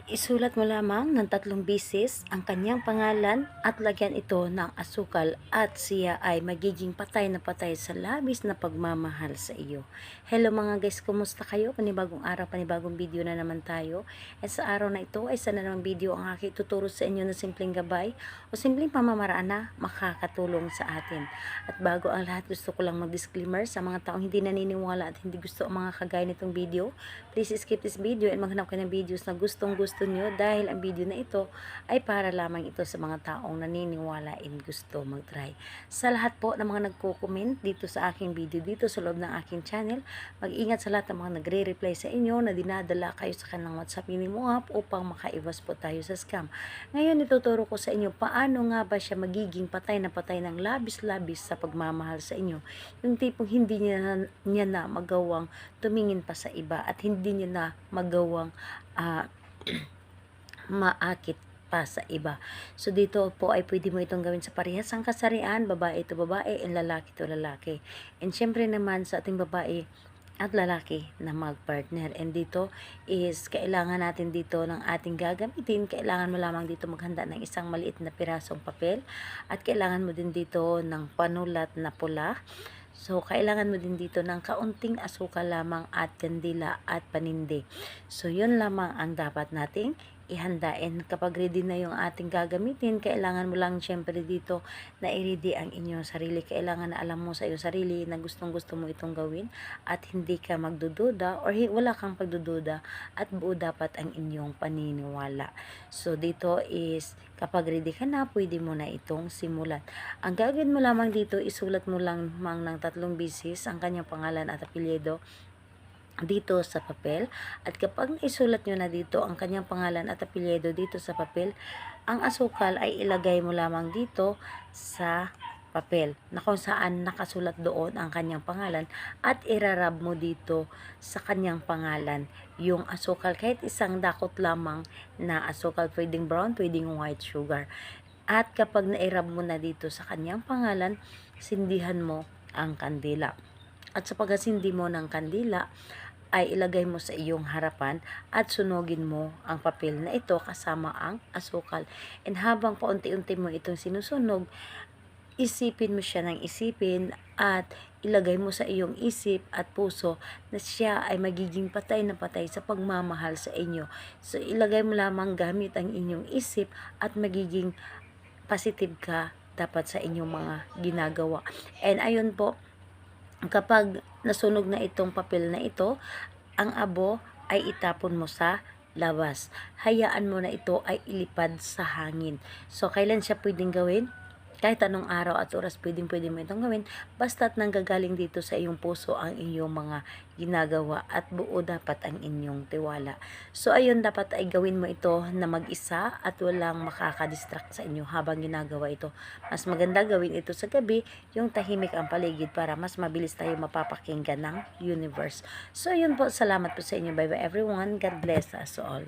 Isulat mo lamang ng 3 beses ang kanyang pangalan at lagyan ito ng asukal at siya ay magiging patay na patay sa labis na pagmamahal sa iyo. Hello mga guys, kumusta kayo? Panibagong araw, panibagong video na naman tayo. At sa araw na ito ay isa na namang video ang aking tuturo sa inyo na simpleng gabay o simpleng pamamaraan na makakatulong sa atin. At bago ang lahat, gusto ko lang mag-disclaimer sa mga taong hindi naniniwala at hindi gusto ang mga kagaya nitong video. Please skip this video and maghanap kayo ng videos na gustong-gusto nyo dahil ang video na ito ay para lamang ito sa mga taong naniniwala and gusto mag-try. Sa lahat po ng mga nagko-comment dito sa aking video, dito sa loob ng aking channel, mag-ingat sa lahat ng mga nagre-reply sa inyo na dinadala kayo sa kanang WhatsApp Minimo app upang makaiwas po tayo sa scam. Ngayon, ituturo ko sa inyo paano nga ba siya magiging patay na patay ng labis-labis sa pagmamahal sa inyo. Yung tipong hindi niya na magawang tumingin pa sa iba at hindi niya na magawang maakit pa sa iba. So dito po ay pwede mo itong gawin sa parehas ang kasarian, babae ito babae and lalaki ito lalaki. And syempre naman sa ating babae at lalaki na mag-partner. And dito is kailangan natin dito ng ating gagamitin. Kailangan mo lamang dito maghanda ng isang maliit na pirasong papel at kailangan mo din dito ng panulat na pula. So, kailangan mo din dito ng kaunting asukal lamang at kandila at panindi. So, yun lamang ang dapat nating ihanda. And kapag ready na yung ating gagamitin, kailangan mo lang syempre dito na i-ready ang inyong sarili. Kailangan na alam mo sa iyong sarili na gustong-gusto mo itong gawin at hindi ka magdududa or wala kang pagdududa at buo dapat ang inyong paniniwala. So, dito is kapag ready ka na, pwede mo na itong simulan. Ang gagawin mo lamang dito, isulat mo lang ng 3 beses ang kanyang pangalan at apelyido dito sa papel. At kapag naisulat nyo na dito ang kanyang pangalan at apelyido dito sa papel, ang asukal ay ilagay mo lamang dito sa papel na kung saan nakasulat doon ang kanyang pangalan at irarab mo dito sa kanyang pangalan yung asukal, kahit isang dakot lamang na asukal, pwedeng brown, pwedeng white sugar. At kapag nairab mo na dito sa kanyang pangalan, sindihan mo ang kandila. At sa pagkasindi mo ng kandila, ay ilagay mo sa iyong harapan at sunugin mo ang papel na ito kasama ang asukal. And habang paunti-unti mo itong sinusunog, isipin mo siya ng isipin at ilagay mo sa iyong isip at puso na siya ay magiging patay na patay sa pagmamahal sa inyo. So, ilagay mo lamang gamit ang inyong isip at magiging positive ka dapat sa inyong mga ginagawa. And ayun po, kapag nasunog na itong papel na ito, ang abo ay itapon mo sa labas. Hayaan mo na ito ay ilipad sa hangin. So, kailan siya pwedeng gawin? Kahit anong araw at oras pwede mo itong gawin, basta't nanggagaling dito sa iyong puso ang iyong mga ginagawa at buo dapat ang inyong tiwala. So ayun, dapat ay gawin mo ito na mag-isa at walang makakadistract sa inyo habang ginagawa ito. Mas maganda gawin ito sa gabi, yung tahimik ang paligid para mas mabilis tayo mapapakinggan ng universe. So ayun po, salamat po sa inyo. Bye bye everyone. God bless us all.